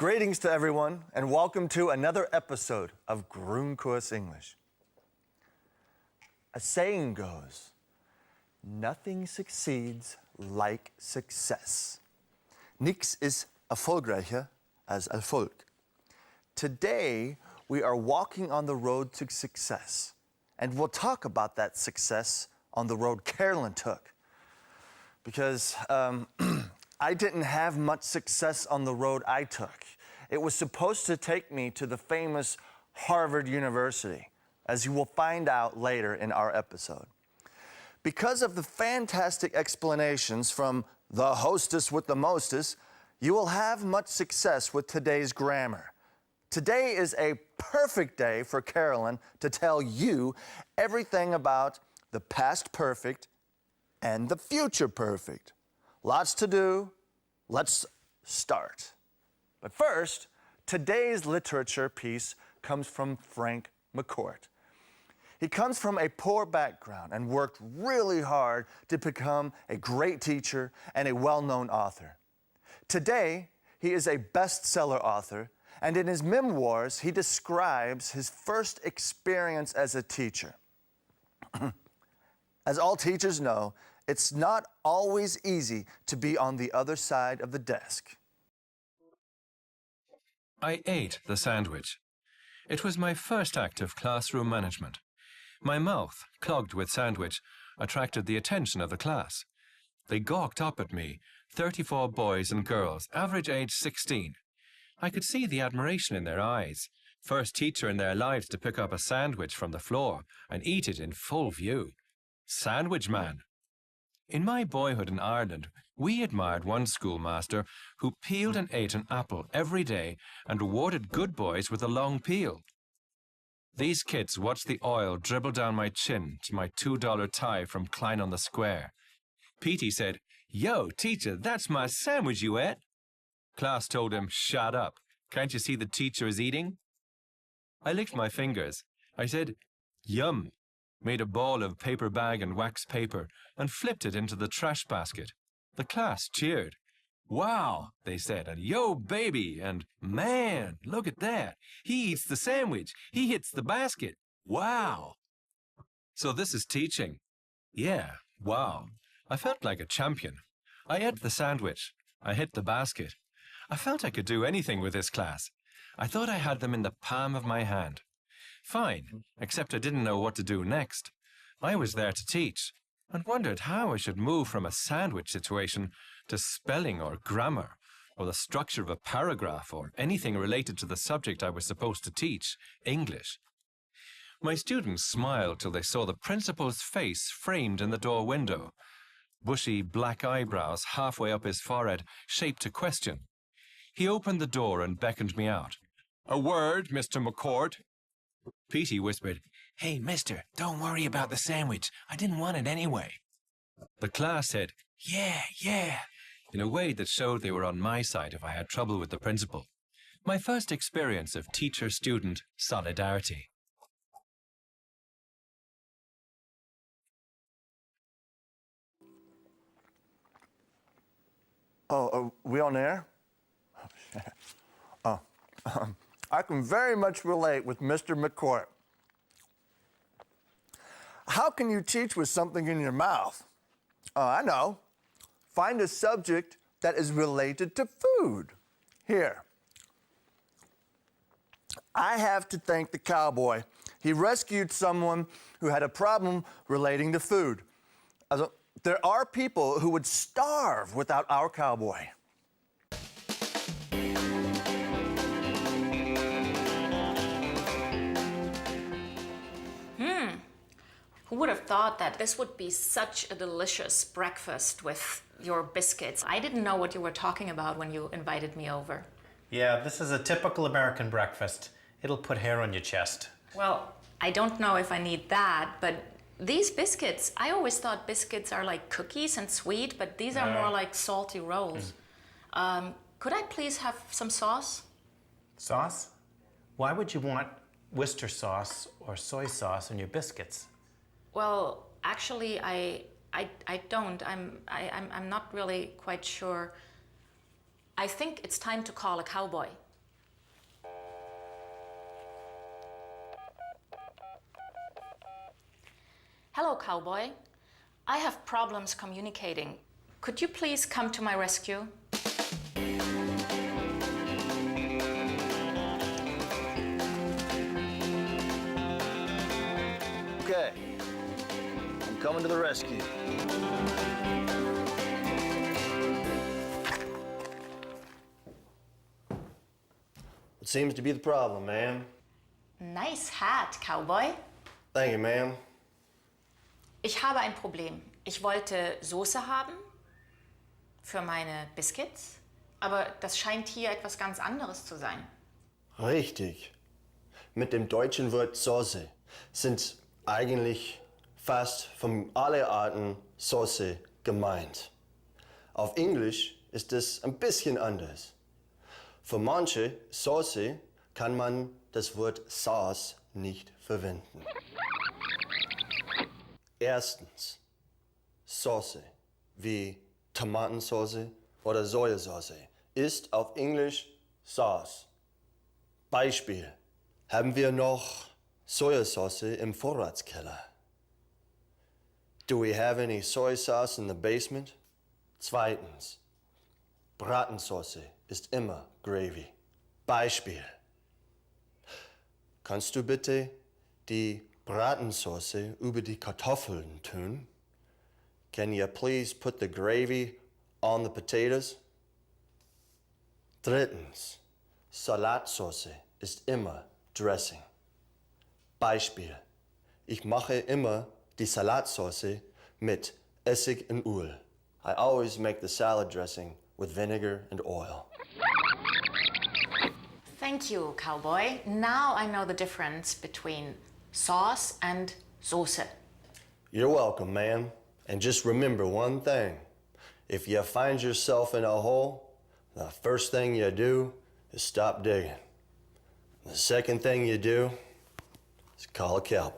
Greetings to everyone, and welcome to another episode of Grundkurs English. A saying goes, nothing succeeds like success. Nichts ist erfolgreicher als Erfolg. Today, we are walking on the road to success, and we'll talk about that success on the road Carolyn took. Because I didn't have much success on the road I took. It was supposed to take me to the famous Harvard University, as you will find out later in our episode. Because of the fantastic explanations from the hostess with the mostest, you will have much success with today's grammar. Today is a perfect day for Carolyn to tell you everything about the past perfect and the future perfect. Lots to do. Let's start. But first, today's literature piece comes from Frank McCourt. He comes from a poor background and worked really hard to become a great teacher and a well-known author. Today, he is a bestseller author, and in his memoirs, he describes his first experience as a teacher. As all teachers know, it's not always easy to be on the other side of the desk. I ate the sandwich. It was my first act of classroom management. My mouth, clogged with sandwich, attracted the attention of the class. They gawked up at me, 34 boys and girls, average age 16. I could see the admiration in their eyes. First teacher in their lives to pick up a sandwich from the floor and eat it in full view. Sandwich man. In my boyhood in Ireland, we admired one schoolmaster who peeled and ate an apple every day and rewarded good boys with a long peel. These kids watched the oil dribble down my chin to my $2 tie from Klein on the Square. Petey said, "Yo, teacher, that's my sandwich you ate." Class told him, "Shut up. Can't you see the teacher is eating?" I licked my fingers. I said, "Yum," made a ball of paper bag and wax paper, and flipped it into the trash basket. The class cheered. "Wow," they said, and "Yo, baby," and "Man, look at that. He eats the sandwich. He hits the basket. Wow." So this is teaching. Yeah, wow. I felt like a champion. I ate the sandwich. I hit the basket. I felt I could do anything with this class. I thought I had them in the palm of my hand. Fine, except I didn't know what to do next. I was there to teach, and wondered how I should move from a sandwich situation to spelling or grammar, or the structure of a paragraph, or anything related to the subject I was supposed to teach, English. My students smiled till they saw the principal's face framed in the door window. Bushy black eyebrows halfway up his forehead shaped a question. He opened the door and beckoned me out. "A word, Mr. McCourt." Petey whispered, "Hey, mister, don't worry about the sandwich. I didn't want it anyway." The class said, yeah, in a way that showed they were on my side if I had trouble with the principal. My first experience of teacher-student solidarity. Oh, are we on air? I can very much relate with Mr. McCourt. How can you teach with something in your mouth? I know. Find a subject that is related to food. Here. I have to thank the cowboy. He rescued someone who had a problem relating to food. There are people who would starve without our cowboy. Who would have thought that this would be such a delicious breakfast with your biscuits? I didn't know what you were talking about when you invited me over. Yeah, this is a typical American breakfast. It'll put hair on your chest. Well, I don't know if I need that, but these biscuits, I always thought biscuits are like cookies and sweet, but these are more like salty rolls. Could I please have some sauce? Sauce? Why would you want Worcester sauce or soy sauce in your biscuits? Well, actually, I don't. I'm not really quite sure. I think it's time to call a cowboy. Hello, cowboy. I have problems communicating. Could you please come to my rescue? Okay, I'm coming to the rescue. What seems to be the problem, ma'am? Nice hat, cowboy. Thank you, ma'am. Ich habe ein Problem. Ich wollte Soße haben für meine Biscuits, aber das scheint hier etwas ganz anderes zu sein. Richtig. Mit dem deutschen Wort Sauce sind eigentlich fast von alle Arten Sauce gemeint. Auf Englisch ist es ein bisschen anders. Für manche Sauce kann man das Wort Sauce nicht verwenden. Erstens, Sauce wie Tomatensauce oder Sojasauce ist auf Englisch Sauce. Beispiel: Haben wir noch Sojasauce im Vorratskeller? Do we have any soy sauce in the basement? Zweitens, Bratensauce ist immer Gravy. Beispiel: Kannst du bitte die Bratensauce über die Kartoffeln tun? Can you please put the gravy on the potatoes? Drittens, Salatsauce ist immer Dressing. Beispiel: Ich mache immer die Salatsauce mit Essig und Öl. I always make the salad dressing with vinegar and oil. Thank you, cowboy. Now I know the difference between sauce and Soße. You're welcome, ma'am. And just remember one thing. If you find yourself in a hole, the first thing you do is stop digging. The second thing you do is call a cowboy.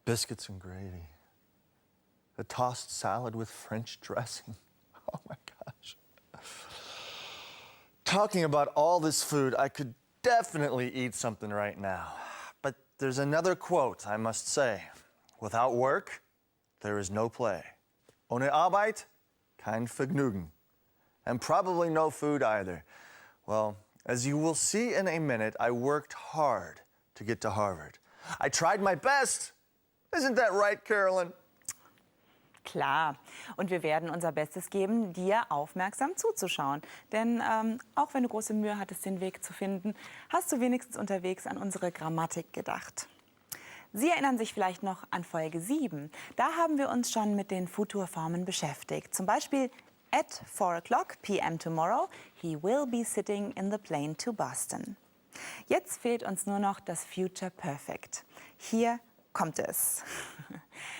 Biscuits and gravy. A tossed salad with French dressing. Oh my gosh. Talking about all this food, I could definitely eat something right now. But there's another quote I must say. Without work, there is no play. Ohne Arbeit, kein Vergnügen. And probably no food either. Well, as you will see in a minute, I worked hard to get to Harvard. I tried my best. Isn't that right, Carolyn? Klar. Und wir werden unser Bestes geben, dir aufmerksam zuzuschauen. Denn auch wenn du große Mühe hattest, den Weg zu finden, hast du wenigstens unterwegs an unsere Grammatik gedacht. Sie erinnern sich vielleicht noch an Folge 7. Da haben wir uns schon mit den Futurformen beschäftigt. Zum Beispiel at 4 o'clock p.m. tomorrow, he will be sitting in the plane to Boston. Jetzt fehlt uns nur noch das Future Perfect. Hier kommt es.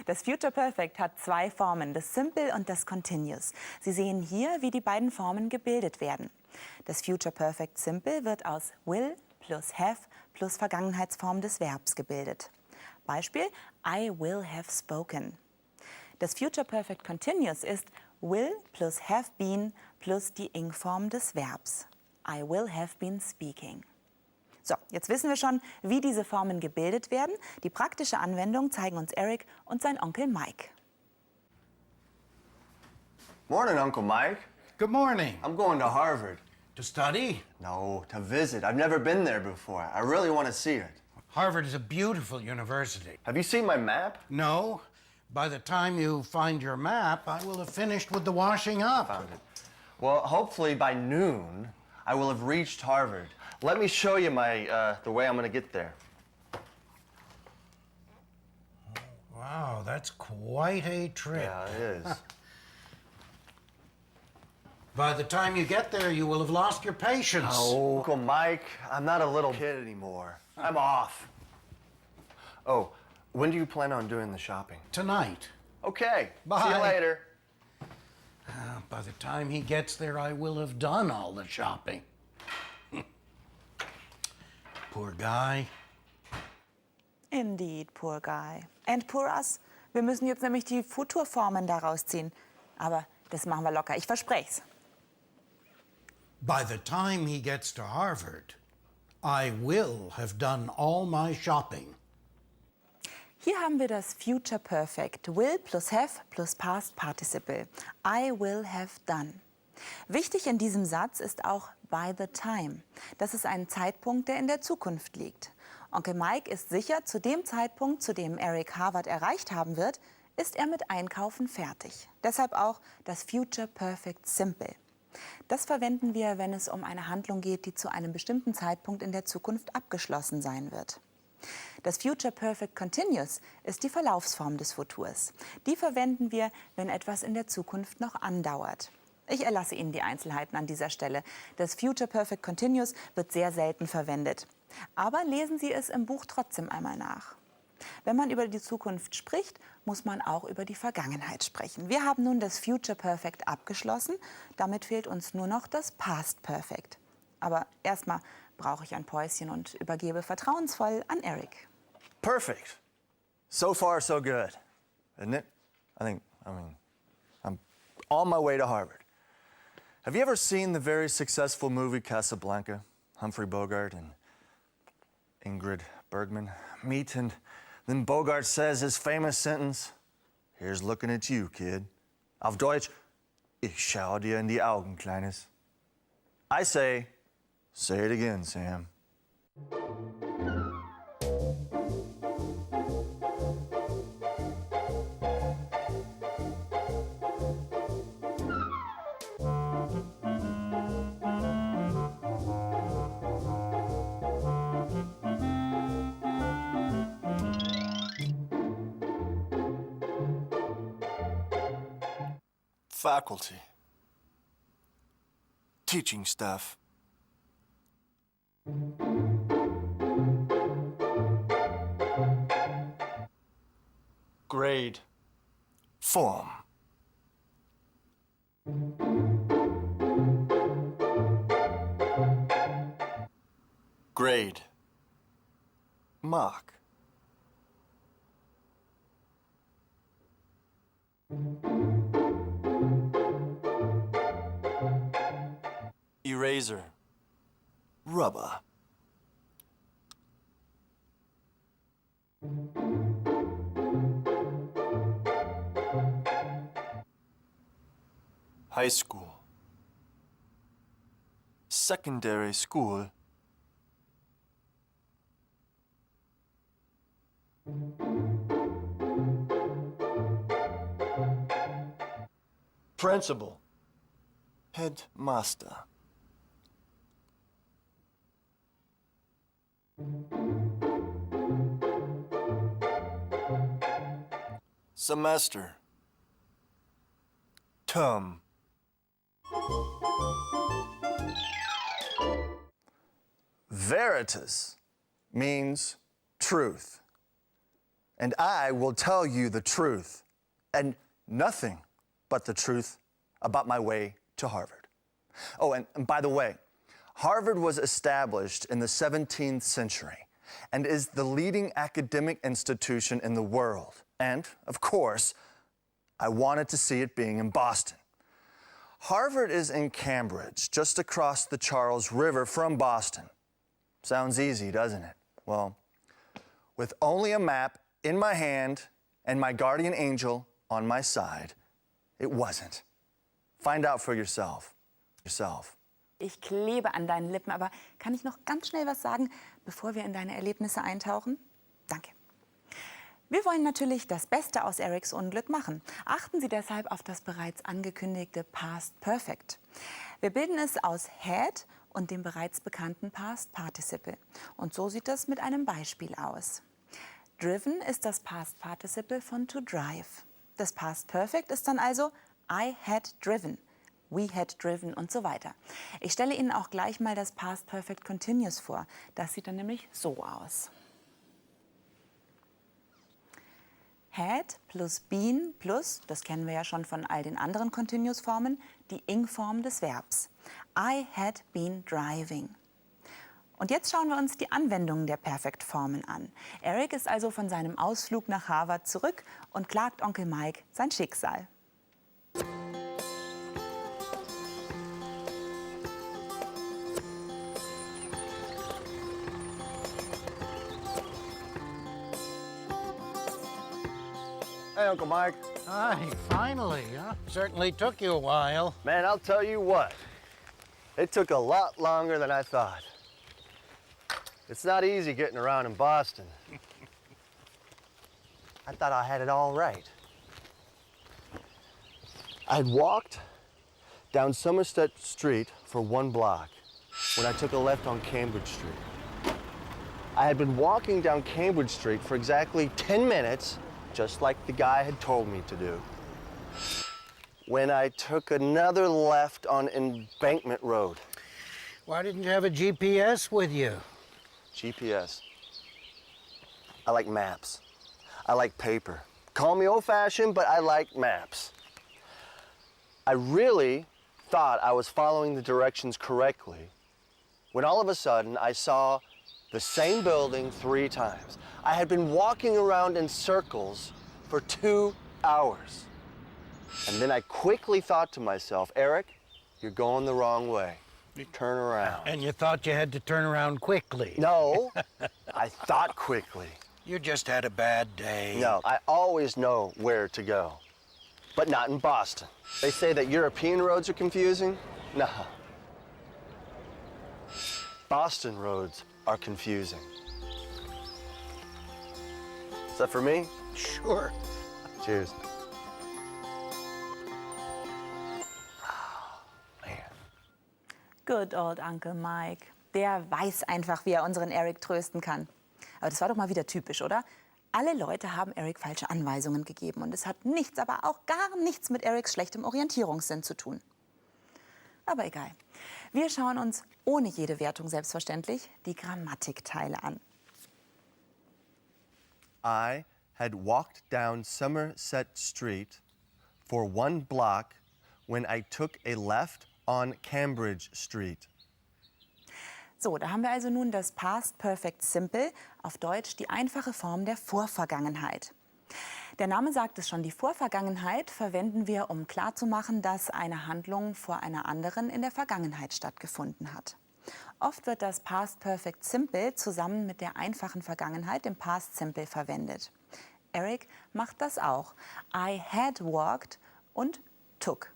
Das Future Perfect hat zwei Formen, das Simple und das Continuous. Sie sehen hier, wie die beiden Formen gebildet werden. Das Future Perfect Simple wird aus will plus have plus Vergangenheitsform des Verbs gebildet. Beispiel: I will have spoken. Das Future Perfect Continuous ist will plus have been plus die Ing-Form des Verbs. I will have been speaking. So, jetzt wissen wir schon, wie diese Formen gebildet werden. Die praktische Anwendung zeigen uns Eric und sein Onkel Mike. Morning, Uncle Mike. Good morning. I'm going to Harvard. To study? No, to visit. I've never been there before. I really want to see it. Harvard is a beautiful university. Have you seen my map? No, by the time you find your map, I will have finished with the washing up. Found it. Well, hopefully by noon, I will have reached Harvard. Let me show you the way I'm going to get there. Wow, that's quite a trip. Yeah, it is. By the time you get there, you will have lost your patience. Oh, Uncle Mike, I'm not a little kid anymore. I'm off. Oh, when do you plan on doing the shopping? Tonight. Okay. Bye. See you later. By the time he gets there, I will have done all the shopping. Poor guy. Indeed, poor guy. And poor us. Wir müssen jetzt nämlich die Futurformen daraus ziehen. Aber das machen wir locker, ich verspreche es. By the time he gets to Harvard, I will have done all my shopping. Hier haben wir das Future Perfect. Will plus have plus past participle. I will have done. Wichtig in diesem Satz ist auch by the time. Das ist ein Zeitpunkt, der in der Zukunft liegt. Onkel Mike ist sicher, zu dem Zeitpunkt, zu dem Eric Harvard erreicht haben wird, ist er mit Einkaufen fertig. Deshalb auch das Future Perfect Simple. Das verwenden wir, wenn es um eine Handlung geht, die zu einem bestimmten Zeitpunkt in der Zukunft abgeschlossen sein wird. Das Future Perfect Continuous ist die Verlaufsform des Futurs. Die verwenden wir, wenn etwas in der Zukunft noch andauert. Ich erlasse Ihnen die Einzelheiten an dieser Stelle. Das Future Perfect Continuous wird sehr selten verwendet. Aber lesen Sie es im Buch trotzdem einmal nach. Wenn man über die Zukunft spricht, muss man auch über die Vergangenheit sprechen. Wir haben nun das Future Perfect abgeschlossen. Damit fehlt uns nur noch das Past Perfect. Aber erstmal brauche ich ein Päuschen und übergebe vertrauensvoll an Eric. Perfect. So far, so good, isn't it? I'm on my way to Harvard. Have you ever seen the very successful movie Casablanca? Humphrey Bogart and Ingrid Bergman meet, and then Bogart says his famous sentence, "Here's looking at you, kid." Auf Deutsch, ich schau dir in die Augen, Kleines. I say it again, Sam. Faculty. Teaching staff. Grade. Form. Grade. Mark. Eraser. Rubber. High school. Secondary school. Principal. Headmaster. Semester. Term. Veritas means truth. And I will tell you the truth, and nothing but the truth about my way to Harvard. Oh, and by the way, Harvard was established in the 17th century and is the leading academic institution in the world. And, of course, I wanted to see it being in Boston. Harvard is in Cambridge, just across the Charles River from Boston. Sounds easy, doesn't it? Well, with only a map in my hand and my guardian angel on my side, it wasn't. Find out for yourself. Ich klebe an deinen Lippen, aber kann ich noch ganz schnell was sagen, bevor wir in deine Erlebnisse eintauchen? Danke. Wir wollen natürlich das Beste aus Erics Unglück machen. Achten Sie deshalb auf das bereits angekündigte Past Perfect. Wir bilden es aus had und dem bereits bekannten Past Participle. Und so sieht das mit einem Beispiel aus. Driven ist das Past Participle von to drive. Das Past Perfect ist dann also I had driven, we had driven und so weiter. Ich stelle Ihnen auch gleich mal das Past Perfect Continuous vor. Das sieht dann nämlich so aus. Had plus been plus, das kennen wir ja schon von all den anderen Continuous-Formen, die ing-Form des Verbs. I had been driving. Und jetzt schauen wir uns die Anwendungen der Perfektformen an. Eric ist also von seinem Ausflug nach Harvard zurück und klagt Onkel Mike sein Schicksal. Hey, Uncle Mike. Hi, finally, huh? Certainly took you a while. Man, I'll tell you what. It took a lot longer than I thought. It's not easy getting around in Boston. I thought I had it all right. I'd walked down Somerset Street for 1 block when I took a left on Cambridge Street. I had been walking down Cambridge Street for exactly 10 minutes, just like the guy had told me to do, when I took another left on Embankment Road. Why didn't you have a GPS with you? GPS. I like maps. I like paper. Call me old-fashioned, but I like maps. I really thought I was following the directions correctly when all of a sudden I saw the same building 3 times. I had been walking around in circles for 2 hours. And then I quickly thought to myself, Eric, you're going the wrong way. Turn around. And you thought you had to turn around quickly. No, I thought quickly. You just had a bad day. No, I always know where to go, but not in Boston. They say that European roads are confusing. No. Boston roads are confusing. Is that for me? Sure. Cheers. Oh, man. Good old Uncle Mike. Der weiß einfach, wie er unseren Eric trösten kann. Aber das war doch mal wieder typisch, oder? Alle Leute haben Eric falsche Anweisungen gegeben und es hat nichts, aber auch gar nichts mit Erics schlechtem Orientierungssinn zu tun. Aber egal. Wir schauen uns ohne jede Wertung selbstverständlich die Grammatikteile an. I had walked down Somerset Street for 1 block when I took a left on Cambridge Street. So, da haben wir also nun das Past Perfect Simple, auf Deutsch die einfache Form der Vorvergangenheit. Der Name sagt es schon, die Vorvergangenheit verwenden wir, um klarzumachen, dass eine Handlung vor einer anderen in der Vergangenheit stattgefunden hat. Oft wird das Past Perfect Simple zusammen mit der einfachen Vergangenheit, dem Past Simple, verwendet. Eric macht das auch. I had walked und took.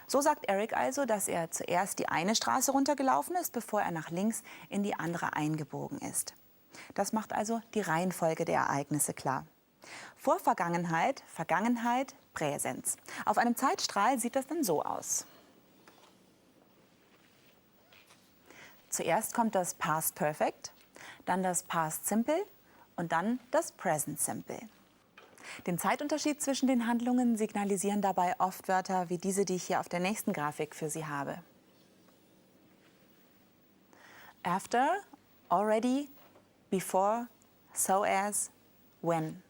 So sagt Eric also, dass er zuerst die eine Straße runtergelaufen ist, bevor er nach links in die andere eingebogen ist. Das macht also die Reihenfolge der Ereignisse klar. Vorvergangenheit, Vergangenheit, Präsens. Auf einem Zeitstrahl sieht das dann so aus. Zuerst kommt das Past Perfect, dann das Past Simple und dann das Present Simple. Den Zeitunterschied zwischen den Handlungen signalisieren dabei oft Wörter wie diese, die ich hier auf der nächsten Grafik für Sie habe. After, already, before, so as, when.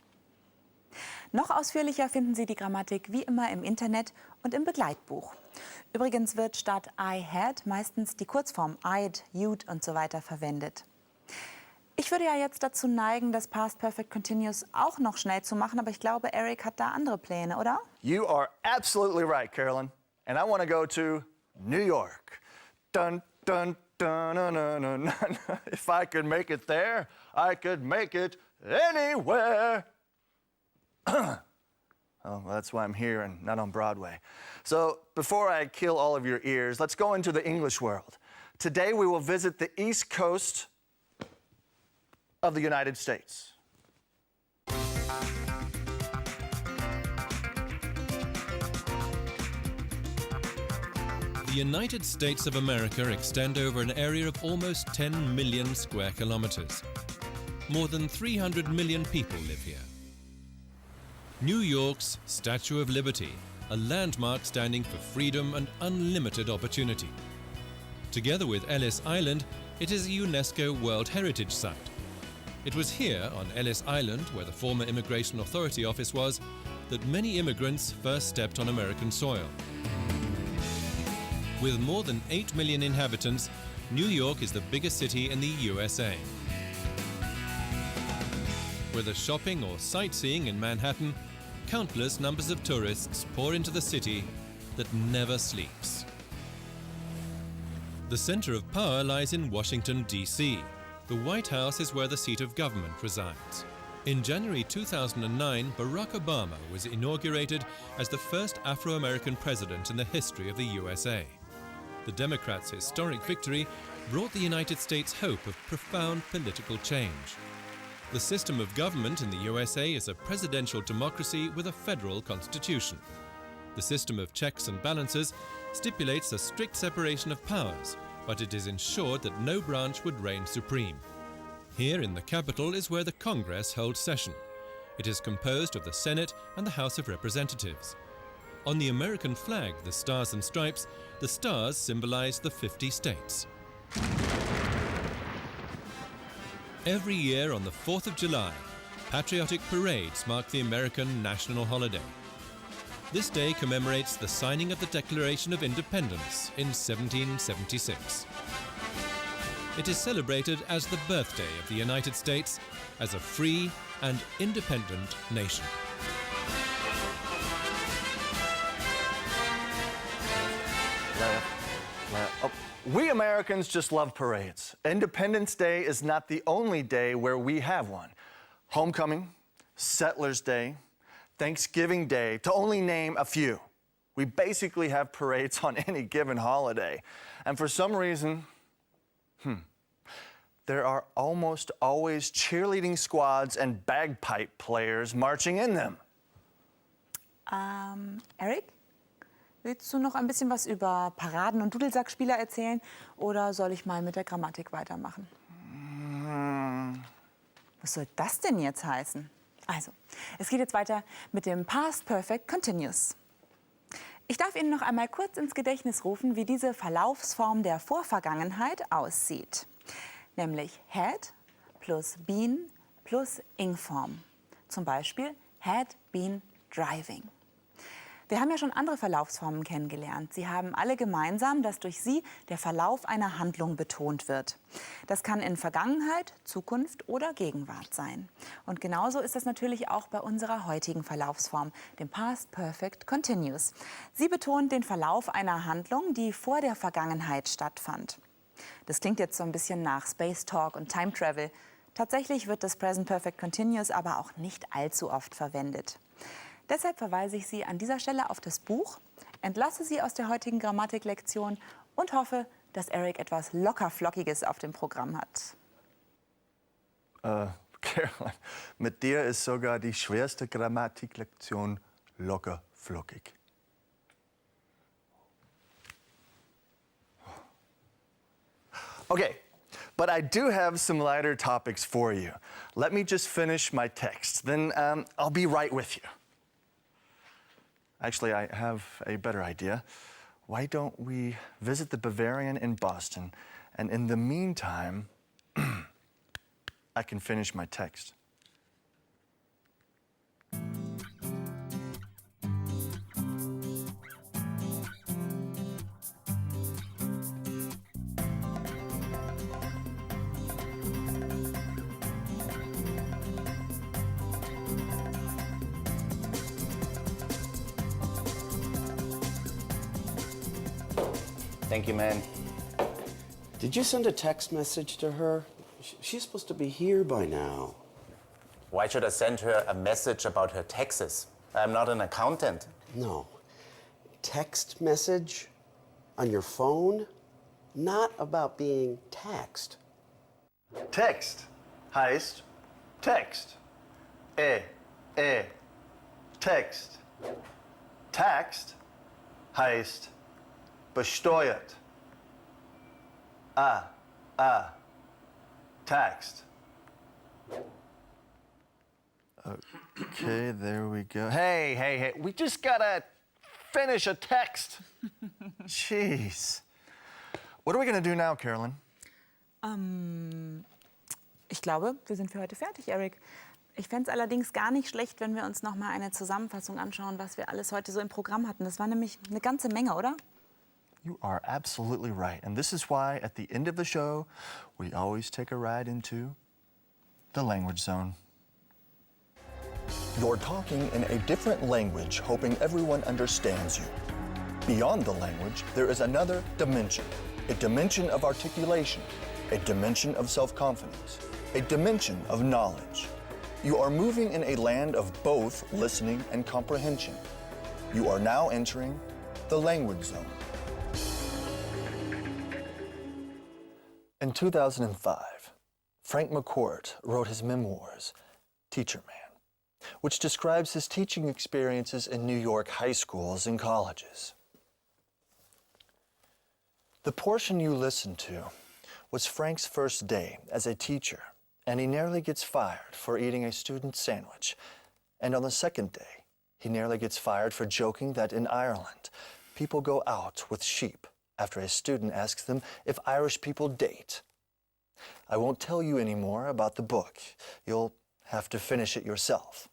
Noch ausführlicher finden Sie die Grammatik wie immer im Internet und im Begleitbuch. Übrigens wird statt I had meistens die Kurzform I'd, you'd und so weiter verwendet. Ich würde ja jetzt dazu neigen, das Past Perfect Continuous auch noch schnell zu machen, aber ich glaube, Eric hat da andere Pläne, oder? You are absolutely right, Carolyn. And I want to go to New York. Dun, dun, dun, dun, dun, dun, dun. If I could make it there, I could make it anywhere. Oh, well, that's why I'm here and not on Broadway. So before I kill all of your ears, let's go into the English world. Today we will visit the East Coast of the United States. The United States of America extend over an area of almost 10 million square kilometers. More than 300 million people live here. New York's Statue of Liberty, a landmark standing for freedom and unlimited opportunity. Together with Ellis Island, it is a UNESCO World Heritage Site. It was here, on Ellis Island, where the former Immigration Authority office was, that many immigrants first stepped on American soil. With more than 8 million inhabitants, New York is the biggest city in the USA. Whether shopping or sightseeing in Manhattan, countless numbers of tourists pour into the city that never sleeps. The center of power lies in Washington, D.C. The White House is where the seat of government resides. In January 2009, Barack Obama was inaugurated as the first Afro-American president in the history of the USA. The Democrats' historic victory brought the United States hope of profound political change. The system of government in the USA is a presidential democracy with a federal constitution. The system of checks and balances stipulates a strict separation of powers, but it is ensured that no branch would reign supreme. Here in the Capitol is where the Congress holds session. It is composed of the Senate and the House of Representatives. On the American flag, the Stars and Stripes, the stars symbolize the 50 states. Every year on the 4th of July, patriotic parades mark the American national holiday. This day commemorates the signing of the Declaration of Independence in 1776. It is celebrated as the birthday of the United States as a free and independent nation. We Americans just love parades. Independence Day is not the only day where we have one. Homecoming, Settlers Day, Thanksgiving Day, to only name a few. We basically have parades on any given holiday. And for some reason, there are almost always cheerleading squads and bagpipe players marching in them. Eric? Willst du noch ein bisschen was über Paraden und Dudelsackspieler erzählen oder soll ich mal mit der Grammatik weitermachen? Was soll das denn jetzt heißen? Also, es geht jetzt weiter mit dem Past Perfect Continuous. Ich darf Ihnen noch einmal kurz ins Gedächtnis rufen, wie diese Verlaufsform der Vorvergangenheit aussieht. Nämlich had plus been plus ing-Form. Zum Beispiel had been driving. Wir haben ja schon andere Verlaufsformen kennengelernt. Sie haben alle gemeinsam, dass durch sie der Verlauf einer Handlung betont wird. Das kann in Vergangenheit, Zukunft oder Gegenwart sein. Und genauso ist das natürlich auch bei unserer heutigen Verlaufsform, dem Past Perfect Continuous. Sie betont den Verlauf einer Handlung, die vor der Vergangenheit stattfand. Das klingt jetzt so ein bisschen nach Space Talk und Time Travel. Tatsächlich wird das Present Perfect Continuous aber auch nicht allzu oft verwendet. Deshalb verweise ich Sie an dieser Stelle auf das Buch, entlasse Sie aus der heutigen Grammatiklektion und hoffe, dass Eric etwas Lockerflockiges auf dem Programm hat. Caroline, mit dir ist sogar die schwerste Grammatiklektion lockerflockig. Okay, but I do have some lighter topics for you. Let me just finish my text, then I'll be right with you. Actually, I have a better idea. Why don't we visit the Bavarian in Boston, and in the meantime, I can finish my text. Thank you, man. Did you send a text message to her? She's supposed to be here by now. Why should I send her a message about her taxes? I'm not an accountant. No. Text message on your phone? Not about being taxed. Text heißt Text. Text. Taxed heißt besteuert. Taxed. Okay, there we go. Hey, we just gotta finish a text. Jeez. What are we gonna do now, Carolyn? Ich glaube, wir sind für heute fertig, Eric. Ich fände es allerdings gar nicht schlecht, wenn wir uns noch mal eine Zusammenfassung anschauen, was wir alles heute so im Programm hatten. Das war nämlich eine ganze Menge, oder? You are absolutely right. And this is why at the end of the show, we always take a ride into the language zone. You're talking in a different language, hoping everyone understands you. Beyond the language, there is another dimension, a dimension of articulation, a dimension of self-confidence, a dimension of knowledge. You are moving in a land of both listening and comprehension. You are now entering the language zone. In 2005, Frank McCourt wrote his memoirs, Teacher Man, which describes his teaching experiences in New York high schools and colleges. The portion you listened to was Frank's first day as a teacher, and he nearly gets fired for eating a student sandwich. And on the second day, he nearly gets fired for joking that in Ireland, people go out with sheep after a student asks them if Irish people date. I won't tell you any more about the book. You'll have to finish it yourself.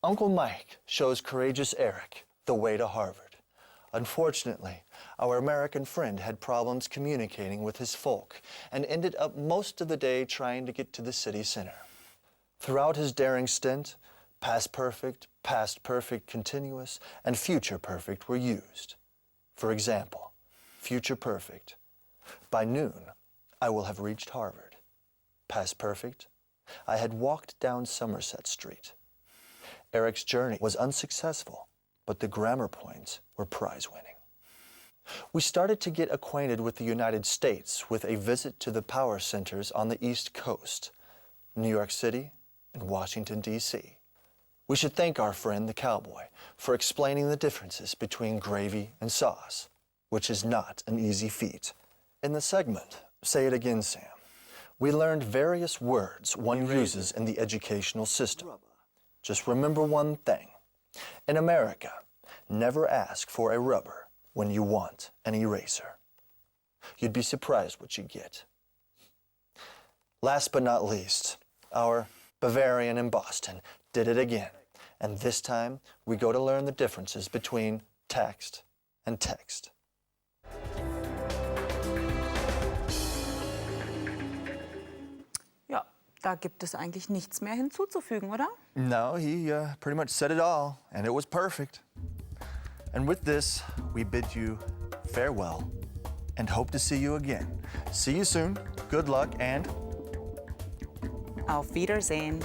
Uncle Mike shows courageous Eric the way to Harvard. Unfortunately, our American friend had problems communicating with his folk and ended up most of the day trying to get to the city center. Throughout his daring stint, past perfect continuous, and future perfect were used. For example, future perfect. By noon, I will have reached Harvard. Past perfect, I had walked down Somerset Street. Eric's journey was unsuccessful, but the grammar points were prize-winning. We started to get acquainted with the United States with a visit to the power centers on the East Coast, New York City and Washington, D.C. We should thank our friend the cowboy for explaining the differences between gravy and sauce, which is not an easy feat. In the segment, Say It Again, Sam, we learned various words one uses in the educational system. Just remember one thing. In America, never ask for a rubber when you want an eraser. You'd be surprised what you get. Last but not least, our Bavarian in Boston did it again. And this time, we go to learn the differences between text and text. Ja, da gibt es eigentlich nichts mehr hinzuzufügen, oder? No, he pretty much said it all, and it was perfect. And with this, we bid you farewell and hope to see you again. See you soon, good luck, and Auf Wiedersehen.